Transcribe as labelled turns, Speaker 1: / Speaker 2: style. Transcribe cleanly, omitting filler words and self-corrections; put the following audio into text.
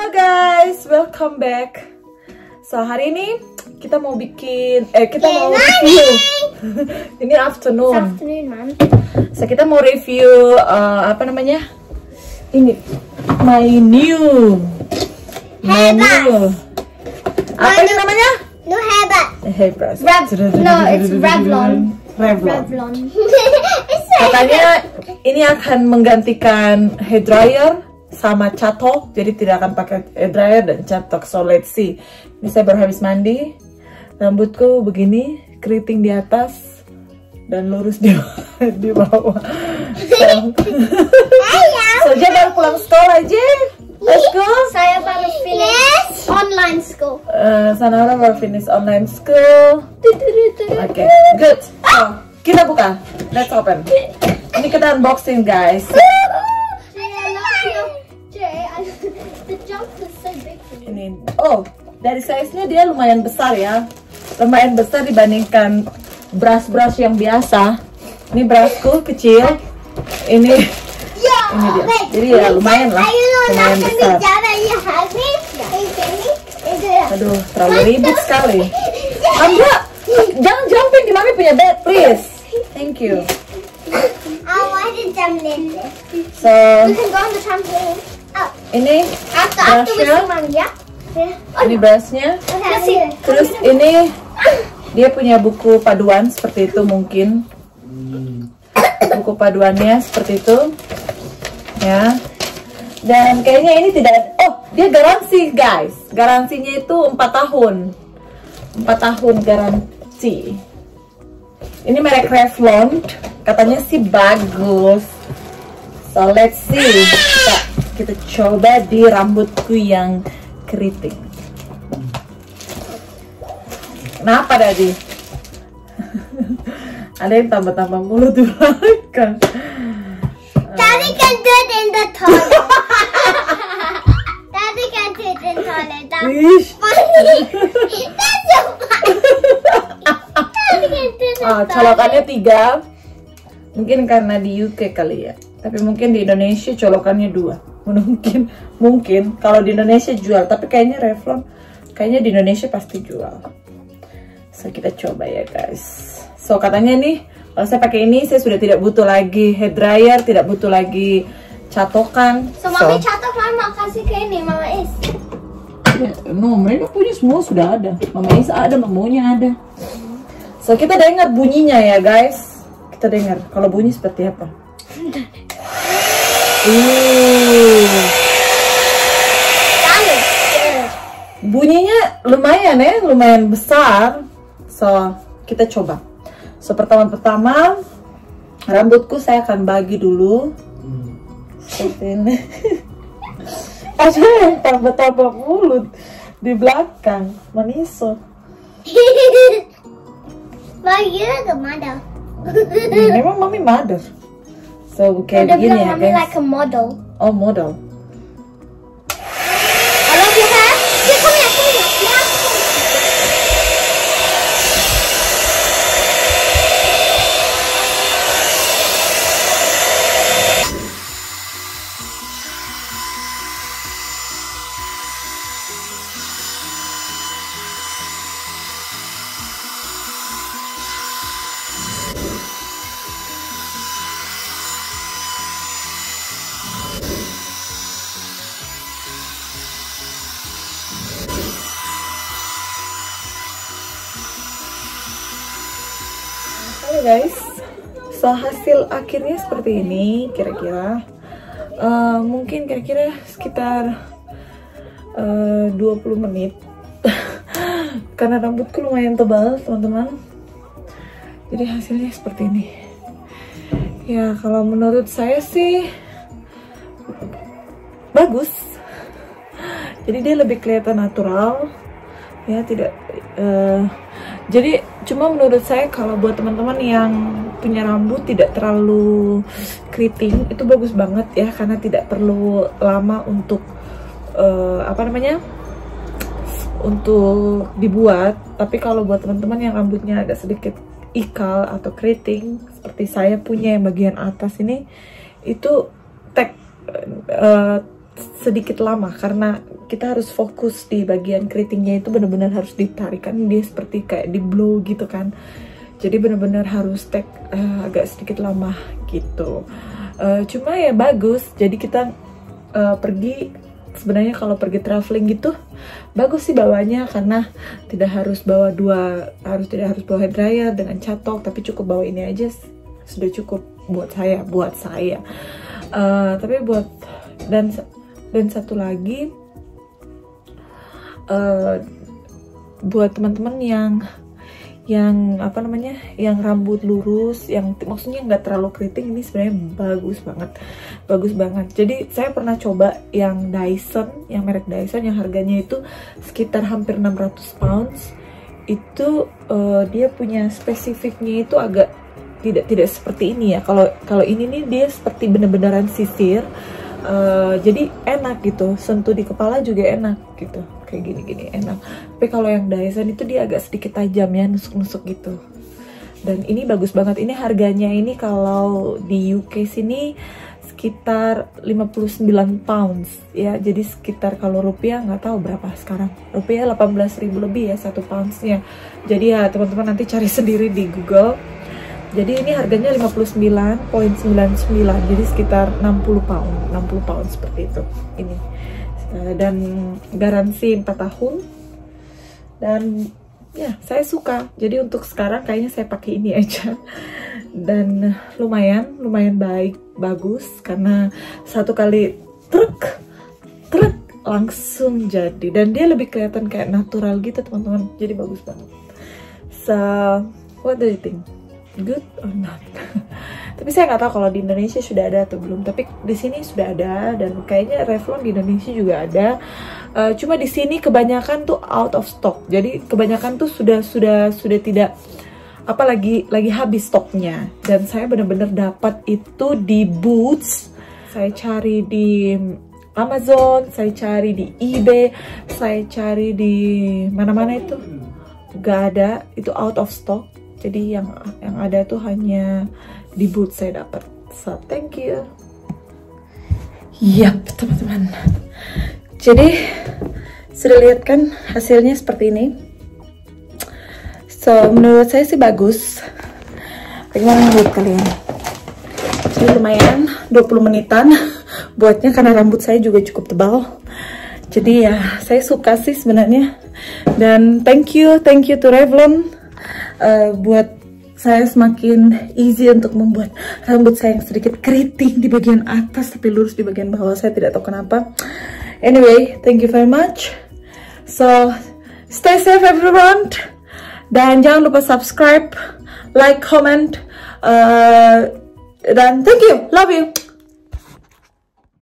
Speaker 1: Halo guys, welcome back. So hari ini kita mau bikin, mau review. Ini afternoon.
Speaker 2: Man.
Speaker 1: So kita mau review apa namanya? Ini my new. Apa ini namanya?
Speaker 2: No hairbrush.
Speaker 1: Hairbrush.
Speaker 2: No, it's Revlon.
Speaker 1: Revlon. Katanya ini akan menggantikan hair dryer sama catok, jadi tidak akan pakai hair dryer dan catok. So let's see. Ini saya baru habis mandi, rambutku begini, keriting di atas dan lurus di bawah. So dia baru pulang sekolah aja. Let's go.
Speaker 2: Saya baru finish online school.
Speaker 1: Sanara baru finish online school. Okay, good. So, kita buka. Let's open. Ini kita unboxing guys. Ini, oh, dari size-nya dia lumayan besar ya. Lumayan besar dibandingkan brush-brush yang biasa. Ini brushku kecil. Ini dia. Jadi ya lumayan lah. Lumayan besar. Aduh, terlalu ribet sekali. Anda, jangan jumping di mami punya bed, please. Thank you. So, ini brushnya. Ini brushnya. Terus ini dia punya buku paduan seperti itu mungkin. Buku paduannya seperti itu. Ya. Dan kayaknya ini tidak, oh dia garansi guys, garansinya itu 4 tahun 4 tahun garansi. Ini merek Revlon, katanya sih bagus. So let's see, kita coba di rambutku yang keriting. Kenapa tadi? Ada yang tambah-tambah mulut di belakang.
Speaker 2: Daddy can do it in the toilet. Daddy can do it in the toilet. That's funny. That's so funny. Daddy can do it in the toilet.
Speaker 1: Colokannya 3. Mungkin karena di UK kali ya. Tapi mungkin di Indonesia colokannya 2. Mungkin kalau di Indonesia jual. Tapi kayaknya Revlon, kayaknya di Indonesia pasti jual. So kita coba ya guys. So katanya nih, kalau saya pakai ini, saya sudah tidak butuh lagi hair dryer, tidak butuh lagi catokan.
Speaker 2: So mami catok, mama kasih ke ini, Mama Is.
Speaker 1: No, mereka punya semua sudah ada. Mama Is ada, mamanya ada. So kita dengar bunyinya ya guys. Kita dengar kalau bunyi seperti apa. Bunyinya lumayan ya, lumayan besar. So kita coba. So pertama-tama rambutku saya akan bagi dulu seperti ini. Ada yang tambah-tambah mulut di belakang, maniso.
Speaker 2: Baginya ke model.
Speaker 1: Memang mami mother. So kayak gini ya guys.
Speaker 2: Like a model.
Speaker 1: Oh model.
Speaker 2: I love your hair. Here, come here, come here.
Speaker 1: Halo guys, so hasil akhirnya seperti ini kira-kira. Mungkin kira-kira sekitar 20 menit karena rambutku lumayan tebal teman-teman. Jadi hasilnya seperti ini. Ya kalau menurut saya sih bagus. Jadi dia lebih kelihatan natural. Ya tidak. Jadi cuma menurut saya kalau buat teman-teman yang punya rambut tidak terlalu keriting itu bagus banget ya, karena tidak perlu lama untuk untuk dibuat. Tapi kalau buat teman-teman yang rambutnya agak sedikit ikal atau keriting seperti saya punya yang bagian atas ini, itu sedikit lama karena kita harus fokus di bagian keritingnya itu, benar-benar harus ditarik kan, dia seperti kayak di blow gitu kan. Jadi benar-benar harus take agak sedikit lama gitu. Cuma ya bagus. Jadi kita pergi, sebenarnya kalau pergi traveling gitu bagus sih bawanya, karena tidak harus bawa tidak harus bawa hair dryer dengan catok, tapi cukup bawa ini aja sudah cukup buat saya. Tapi buat dan satu lagi buat teman-teman yang apa namanya, yang rambut lurus, yang maksudnya nggak terlalu keriting, ini sebenarnya bagus banget. Jadi saya pernah coba yang Dyson, yang merek Dyson, yang harganya itu sekitar hampir 600 pounds. Itu dia punya spesifiknya itu agak tidak seperti ini ya. Kalau ini nih dia seperti bener-beneran sisir. Jadi enak gitu, sentuh di kepala juga enak gitu, kayak gini enak. Tapi kalau yang Dyson itu dia agak sedikit tajam ya, nusuk-nusuk gitu. Dan ini bagus banget. Ini harganya ini kalau di UK sini sekitar 59 pounds ya. Jadi sekitar kalau rupiah nggak tahu berapa sekarang. Rupiah 18.000 lebih ya 1 poundsnya. Jadi ya teman-teman nanti cari sendiri di Google. Jadi ini harganya 59.99, jadi sekitar 60 pound seperti itu ini. Dan garansi 4 tahun. Dan ya saya suka. Jadi untuk sekarang kayaknya saya pakai ini aja. Dan lumayan bagus, karena satu kali truk langsung jadi, dan dia lebih kelihatan kayak natural gitu teman-teman. Jadi bagus banget. So what do you think? Good or not? Tapi saya nggak tahu kalau di Indonesia sudah ada atau belum. Tapi di sini sudah ada, dan kayaknya Revlon di Indonesia juga ada. Cuma di sini kebanyakan tuh out of stock. Jadi kebanyakan tuh sudah tidak, apa lagi habis stoknya. Dan saya benar-benar dapat itu di Boots. Saya cari di Amazon, saya cari di eBay, saya cari di mana-mana itu nggak ada, itu out of stock. Jadi yang ada tuh hanya di Boots saya dapat. So thank you. Yap teman-teman. Jadi sudah lihat kan hasilnya seperti ini. So menurut saya sih bagus. Bagaimana menurut kalian? Jadi lumayan 20 menitan buatnya, karena rambut saya juga cukup tebal. Jadi ya saya suka sih sebenarnya. Dan thank you to Revlon. Buat saya semakin easy untuk membuat rambut saya yang sedikit keriting di bagian atas tapi lurus di bagian bawah. Saya tidak tahu kenapa. Anyway, thank you very much. So stay safe everyone, dan jangan lupa subscribe, like, comment, dan thank you, love you.